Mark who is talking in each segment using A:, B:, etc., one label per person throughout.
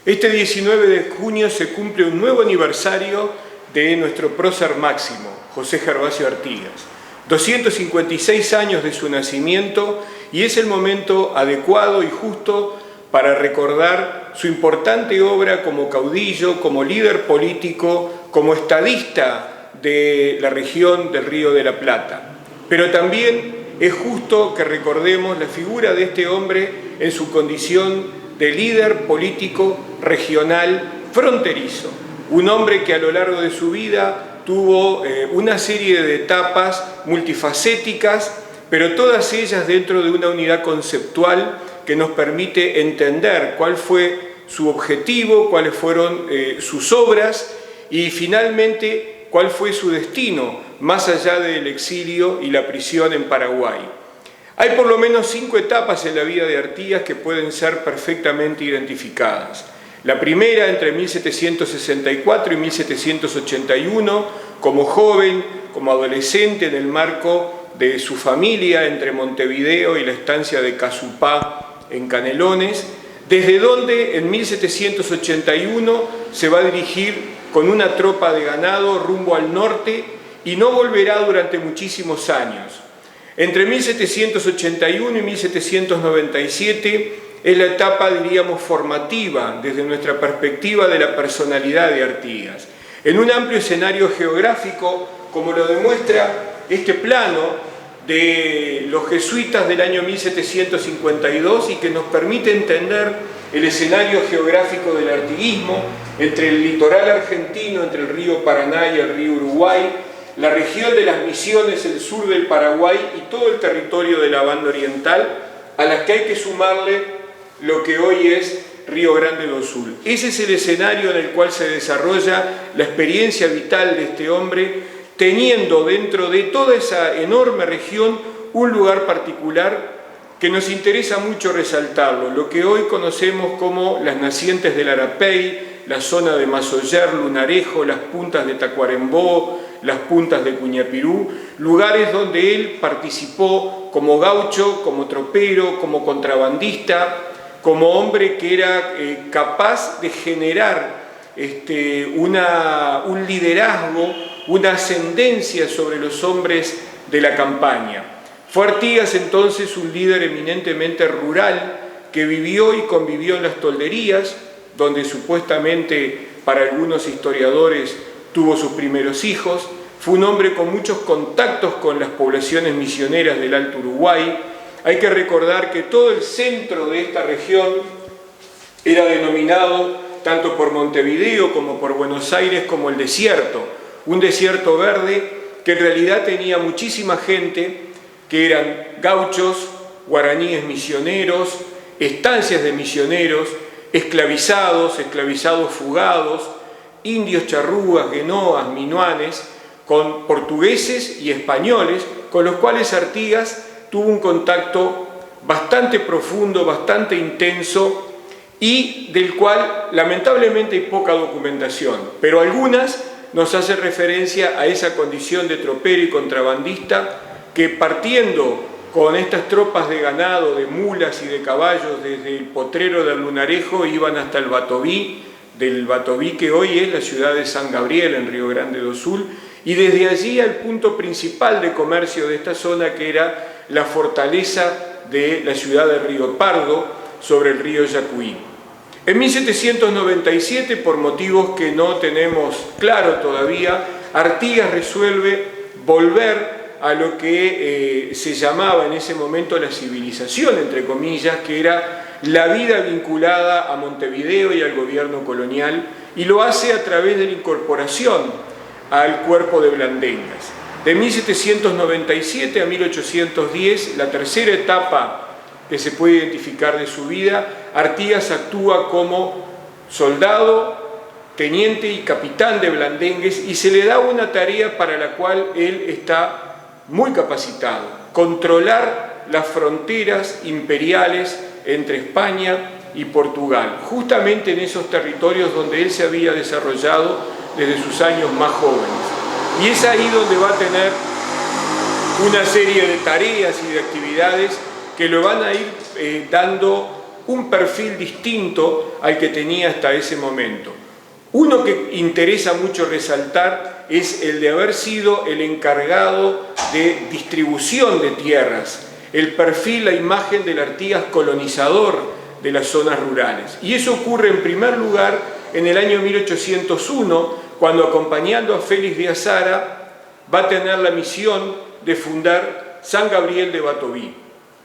A: Este 19 de junio se cumple un nuevo aniversario de nuestro prócer máximo, José Gervasio Artigas. 256 años de su nacimiento, y es el momento adecuado y justo para recordar su importante obra como caudillo, como líder político, como estadista de la región del Río de la Plata. Pero también es justo que recordemos la figura de este hombre en su condición de líder político regional fronterizo. Un hombre que a lo largo de su vida tuvo una serie de etapas multifacéticas, pero todas ellas dentro de una unidad conceptual que nos permite entender cuál fue su objetivo, cuáles fueron sus obras y finalmente cuál fue su destino más allá del exilio y la prisión en Paraguay. Hay por lo menos 5 etapas en la vida de Artigas que pueden ser perfectamente identificadas. La primera, entre 1764 y 1781, como joven, como adolescente en el marco de su familia entre Montevideo y la estancia de Casupá en Canelones, desde donde en 1781 se va a dirigir con una tropa de ganado rumbo al norte y no volverá durante muchísimos años. Entre 1781 y 1797 es la etapa, diríamos, formativa desde nuestra perspectiva de la personalidad de Artigas. En un amplio escenario geográfico, como lo demuestra este plano de los jesuitas del año 1752 y que nos permite entender el escenario geográfico del artiguismo entre el litoral argentino, entre el río Paraná y el río Uruguay, la región de las Misiones, el sur del Paraguay y todo el territorio de la banda oriental, a las que hay que sumarle lo que hoy es Río Grande do Sul. Ese es el escenario en el cual se desarrolla la experiencia vital de este hombre, teniendo dentro de toda esa enorme región un lugar particular que nos interesa mucho resaltarlo, lo que hoy conocemos como las nacientes del Arapey, la zona de Masoller, Lunarejo, las puntas de Tacuarembó, las puntas de Cuñapirú, lugares donde él participó como gaucho, como tropero, como contrabandista, como hombre que era capaz de generar un liderazgo, una ascendencia sobre los hombres de la campaña. Fue Artigas entonces un líder eminentemente rural que vivió y convivió en las tolderías, donde supuestamente para algunos historiadores tuvo sus primeros hijos. Fue un hombre con muchos contactos con las poblaciones misioneras del Alto Uruguay. Hay que recordar que todo el centro de esta región era denominado tanto por Montevideo como por Buenos Aires como el desierto, un desierto verde que en realidad tenía muchísima gente que eran gauchos, guaraníes misioneros, estancias de misioneros, esclavizados fugados, indios charrúas, guenoas, minuanes, con portugueses y españoles, con los cuales Artigas tuvo un contacto bastante profundo, bastante intenso, y del cual lamentablemente hay poca documentación, pero algunas nos hacen referencia a esa condición de tropero y contrabandista que, partiendo con estas tropas de ganado, de mulas y de caballos desde el potrero del Lunarejo, iban hasta el Batoví, del Batoví que hoy es la ciudad de San Gabriel en Río Grande do Sul, y desde allí al punto principal de comercio de esta zona, que era la fortaleza de la ciudad de Río Pardo sobre el río Yacuí. En 1797, por motivos que no tenemos claro todavía, Artigas resuelve volver a lo que se llamaba en ese momento la civilización, entre comillas, que era la vida vinculada a Montevideo y al gobierno colonial, y lo hace a través de la incorporación al cuerpo de Blandengues. De 1797 a 1810, la tercera etapa que se puede identificar de su vida, Artigas actúa como soldado, teniente y capitán de Blandengues, y se le da una tarea para la cual él está muy capacitado: controlar las fronteras imperiales entre España y Portugal, justamente en esos territorios donde él se había desarrollado desde sus años más jóvenes. Y es ahí donde va a tener una serie de tareas y de actividades que le van a ir dando un perfil distinto al que tenía hasta ese momento. Uno que interesa mucho resaltar es el de haber sido el encargado de distribución de tierras, el perfil, la imagen del Artigas colonizador de las zonas rurales. Y eso ocurre en primer lugar en el año 1801, cuando, acompañando a Félix de Azara, va a tener la misión de fundar San Gabriel de Batoví.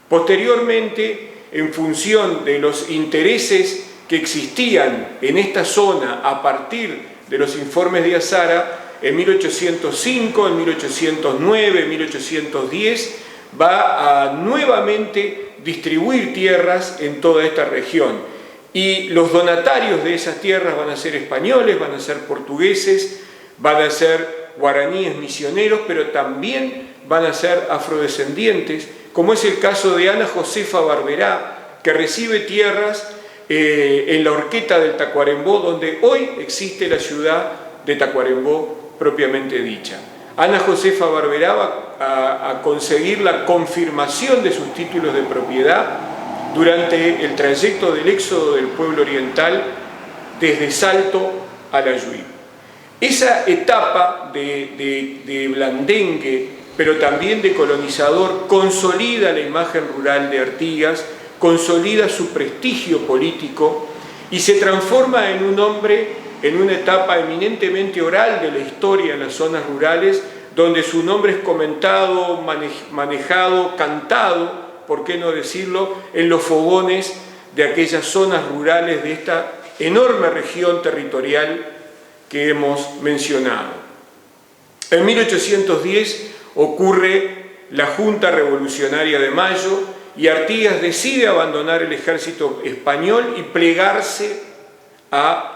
A: Posteriormente, en función de los intereses que existían en esta zona a partir de los informes de Azara, en 1805, en 1809, en 1810, va a nuevamente distribuir tierras en toda esta región. Y los donatarios de esas tierras van a ser españoles, van a ser portugueses, van a ser guaraníes misioneros, pero también van a ser afrodescendientes, como es el caso de Ana Josefa Barberá, que recibe tierras en la horqueta del Tacuarembó, donde hoy existe la ciudad de Tacuarembó propiamente dicha. Ana Josefa Barberá va a conseguir la confirmación de sus títulos de propiedad durante el trayecto del éxodo del pueblo oriental desde Salto a la Lluví. Esa etapa de blandengue, pero también de colonizador, consolida la imagen rural de Artigas, consolida su prestigio político y se transforma en un hombre en una etapa eminentemente oral de la historia en las zonas rurales, donde su nombre es comentado, manejado, cantado, por qué no decirlo, en los fogones de aquellas zonas rurales de esta enorme región territorial que hemos mencionado. En 1810 ocurre la Junta Revolucionaria de Mayo y Artigas decide abandonar el ejército español y plegarse a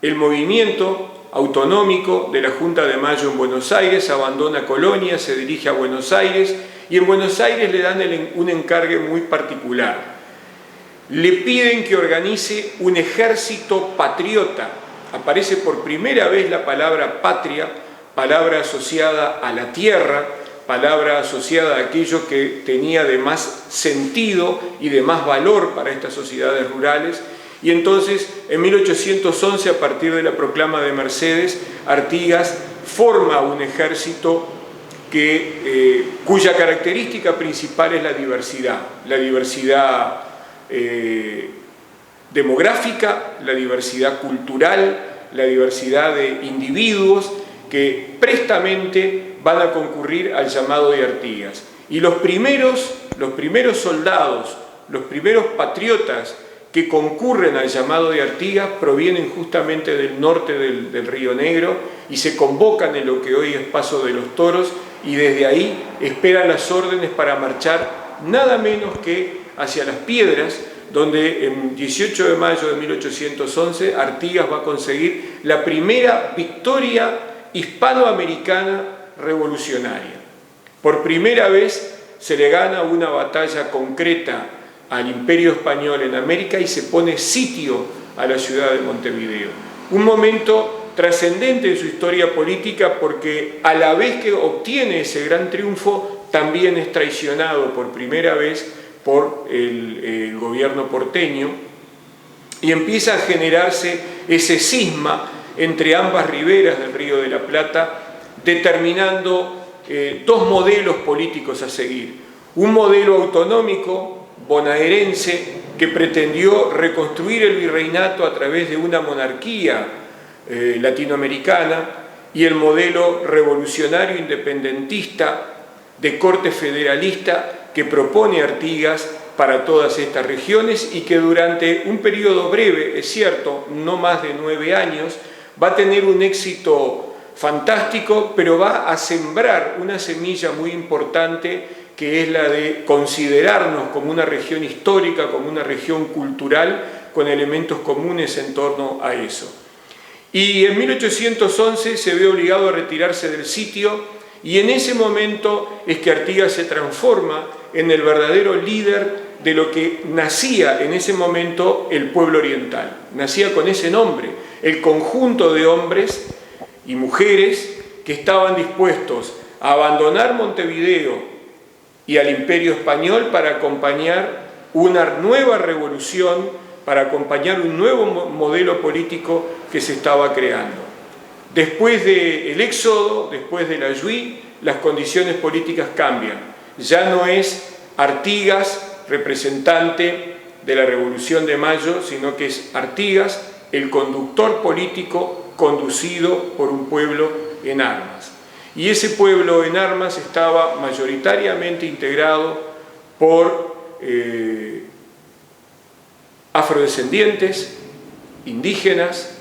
A: el movimiento autonómico de la Junta de Mayo en Buenos Aires, abandona Colonia, se dirige a Buenos Aires y en Buenos Aires le dan un encargue muy particular. Le piden que organice un ejército patriota. Aparece por primera vez la palabra patria, palabra asociada a la tierra, palabra asociada a aquello que tenía de más sentido y de más valor para estas sociedades rurales. Y entonces, en 1811, a partir de la proclama de Mercedes, Artigas forma un ejército cuya característica principal es la diversidad demográfica, la diversidad cultural, la diversidad de individuos que prestamente van a concurrir al llamado de Artigas. Y los primeros soldados, los primeros patriotas que concurren al llamado de Artigas provienen justamente del norte del Río Negro y se convocan en lo que hoy es Paso de los Toros y desde ahí esperan las órdenes para marchar nada menos que hacia Las Piedras, donde en 18 de mayo de 1811 Artigas va a conseguir la primera victoria hispanoamericana revolucionaria. Por primera vez se le gana una batalla concreta al Imperio Español en América y se pone sitio a la ciudad de Montevideo. Un momento trascendente en su historia política porque a la vez que obtiene ese gran triunfo, también es traicionado por primera vez por el gobierno porteño y empieza a generarse ese cisma entre ambas riberas del Río de la Plata, determinando dos modelos políticos a seguir. Un modelo autonómico bonaerense que pretendió reconstruir el virreinato a través de una monarquía latinoamericana y el modelo revolucionario independentista de corte federalista que propone Artigas para todas estas regiones y que durante un periodo breve, es cierto, no más de 9 años, va a tener un éxito fantástico, pero va a sembrar una semilla muy importante que es la de considerarnos como una región histórica, como una región cultural, con elementos comunes en torno a eso. Y en 1811 se ve obligado a retirarse del sitio y en ese momento es que Artigas se transforma en el verdadero líder de lo que nacía en ese momento el pueblo oriental. Nacía con ese nombre, el conjunto de hombres y mujeres que estaban dispuestos a abandonar Montevideo y al Imperio Español para acompañar una nueva revolución para acompañar un nuevo modelo político que se estaba creando. Después del éxodo, después de la Yui, las condiciones políticas cambian. Ya no es Artigas representante de la Revolución de Mayo, sino que es Artigas el conductor político conducido por un pueblo en armas. Y ese pueblo en armas estaba mayoritariamente integrado por afrodescendientes, indígenas,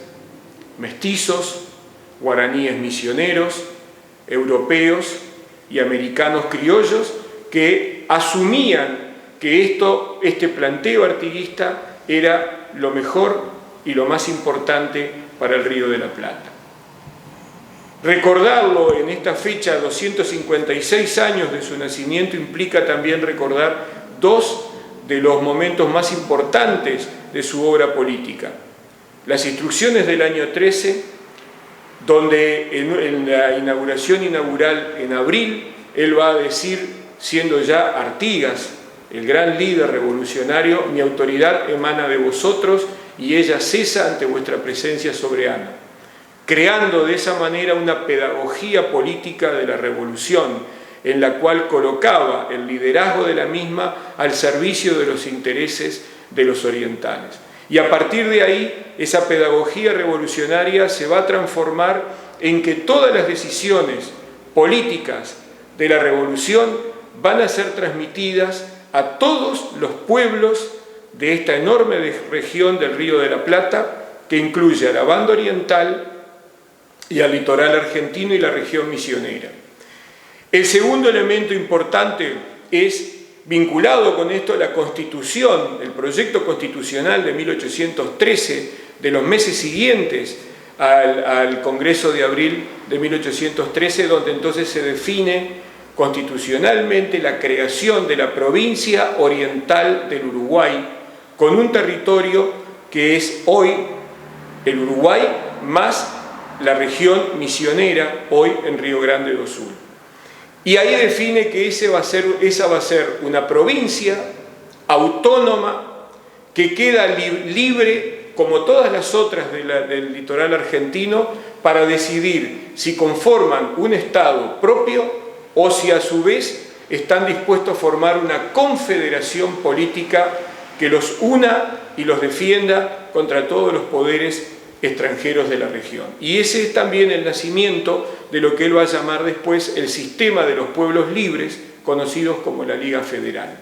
A: mestizos, guaraníes misioneros, europeos y americanos criollos que asumían que este planteo artiguista era lo mejor y lo más importante para el Río de la Plata. Recordarlo en esta fecha, 256 años de su nacimiento, implica también recordar dos de los momentos más importantes de su obra política. Las instrucciones del año 13, donde en la inauguración inaugural en abril, él va a decir, siendo ya Artigas el gran líder revolucionario, mi autoridad emana de vosotros y ella cesa ante vuestra presencia soberana, creando de esa manera una pedagogía política de la revolución, en la cual colocaba el liderazgo de la misma al servicio de los intereses de los orientales. Y a partir de ahí, esa pedagogía revolucionaria se va a transformar en que todas las decisiones políticas de la revolución van a ser transmitidas a todos los pueblos de esta enorme región del Río de la Plata, que incluye a la banda oriental y al litoral argentino y la región misionera. El segundo elemento importante es, vinculado con esto, la Constitución, el proyecto constitucional de 1813, de los meses siguientes al Congreso de abril de 1813, donde entonces se define constitucionalmente la creación de la provincia oriental del Uruguay, con un territorio que es hoy el Uruguay más la región misionera, hoy en Río Grande do Sul. Y ahí define que esa va a ser una provincia autónoma que queda libre, como todas las otras del litoral argentino, para decidir si conforman un Estado propio o si a su vez están dispuestos a formar una confederación política que los una y los defienda contra todos los poderes extranjeros de la región. Y ese es también el nacimiento de lo que él va a llamar después el sistema de los pueblos libres, conocidos como la Liga Federal.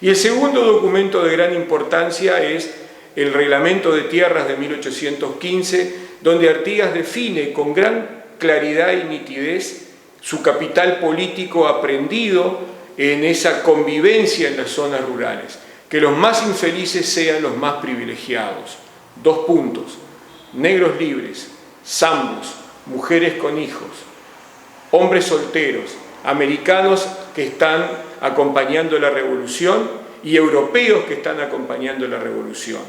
A: Y el segundo documento de gran importancia es el Reglamento de Tierras de 1815, donde Artigas define con gran claridad y nitidez su capital político aprendido en esa convivencia en las zonas rurales, que los más infelices sean los más privilegiados. 2 puntos: negros libres, zambos, mujeres con hijos, hombres solteros, americanos que están acompañando la revolución y europeos que están acompañando la revolución.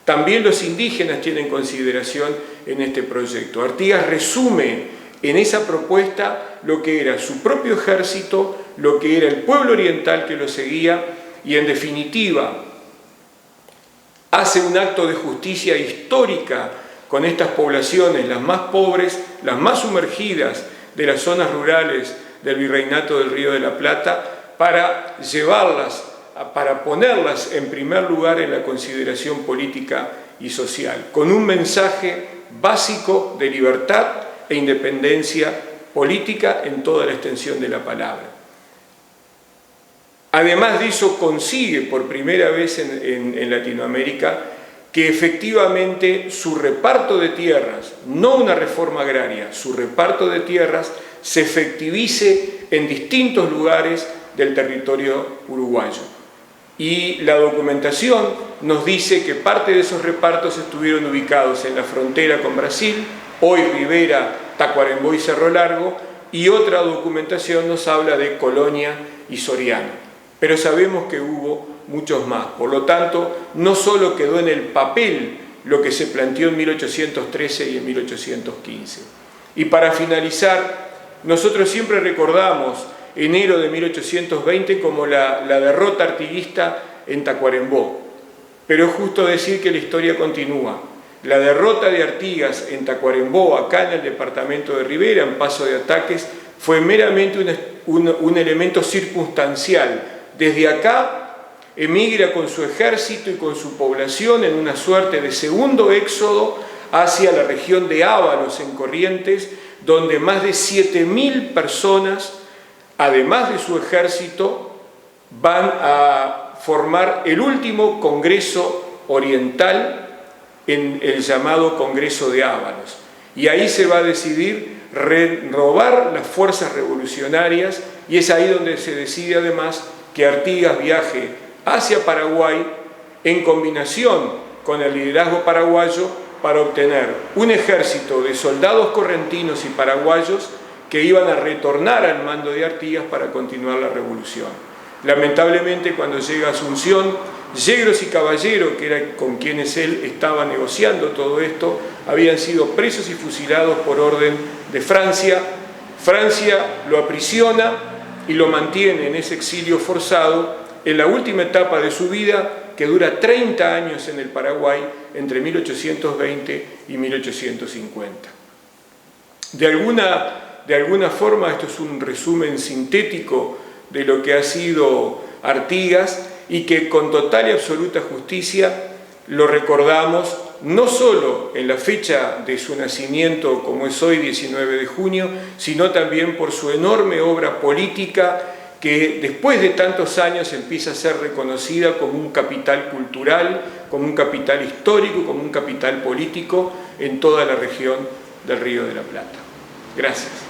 A: También los indígenas tienen consideración en este proyecto. Artigas resume en esa propuesta lo que era su propio ejército, lo que era el pueblo oriental que lo seguía y, en definitiva, hace un acto de justicia histórica con estas poblaciones, las más pobres, las más sumergidas de las zonas rurales del Virreinato del Río de la Plata, para llevarlas, para ponerlas en primer lugar en la consideración política y social, con un mensaje básico de libertad e independencia política en toda la extensión de la palabra. Además de eso, consigue por primera vez en Latinoamérica que efectivamente su reparto de tierras, no una reforma agraria, su reparto de tierras se efectivice en distintos lugares del territorio uruguayo. Y la documentación nos dice que parte de esos repartos estuvieron ubicados en la frontera con Brasil, hoy Rivera, Tacuarembó y Cerro Largo, y otra documentación nos habla de Colonia y Soriano. Pero sabemos que hubo muchos más. Por lo tanto, no solo quedó en el papel lo que se planteó en 1813 y en 1815. Y para finalizar, nosotros siempre recordamos enero de 1820 como la derrota artiguista en Tacuarembó. Pero es justo decir que la historia continúa. La derrota de Artigas en Tacuarembó, acá en el departamento de Rivera, en Paso de Ataques, fue meramente un elemento circunstancial. Desde acá emigra con su ejército y con su población en una suerte de segundo éxodo hacia la región de Ábalos, en Corrientes, donde más de 7.000 personas, además de su ejército, van a formar el último Congreso Oriental, en el llamado Congreso de Ábalos. Y ahí se va a decidir robar las fuerzas revolucionarias, y es ahí donde se decide además que Artigas viaje hacia Paraguay en combinación con el liderazgo paraguayo para obtener un ejército de soldados correntinos y paraguayos que iban a retornar al mando de Artigas para continuar la revolución. Lamentablemente, cuando llega a Asunción, Yegros y Caballero, que era con quienes él estaba negociando todo esto, habían sido presos y fusilados por orden de Francia. Francia lo aprisiona y lo mantiene en ese exilio forzado en la última etapa de su vida, que dura 30 años en el Paraguay, entre 1820 y 1850. De alguna forma, esto es un resumen sintético de lo que ha sido Artigas, y que con total y absoluta justicia lo recordamos no solo en la fecha de su nacimiento, como es hoy, 19 de junio, sino también por su enorme obra política, que después de tantos años empieza a ser reconocida como un capital cultural, como un capital histórico, como un capital político en toda la región del Río de la Plata. Gracias.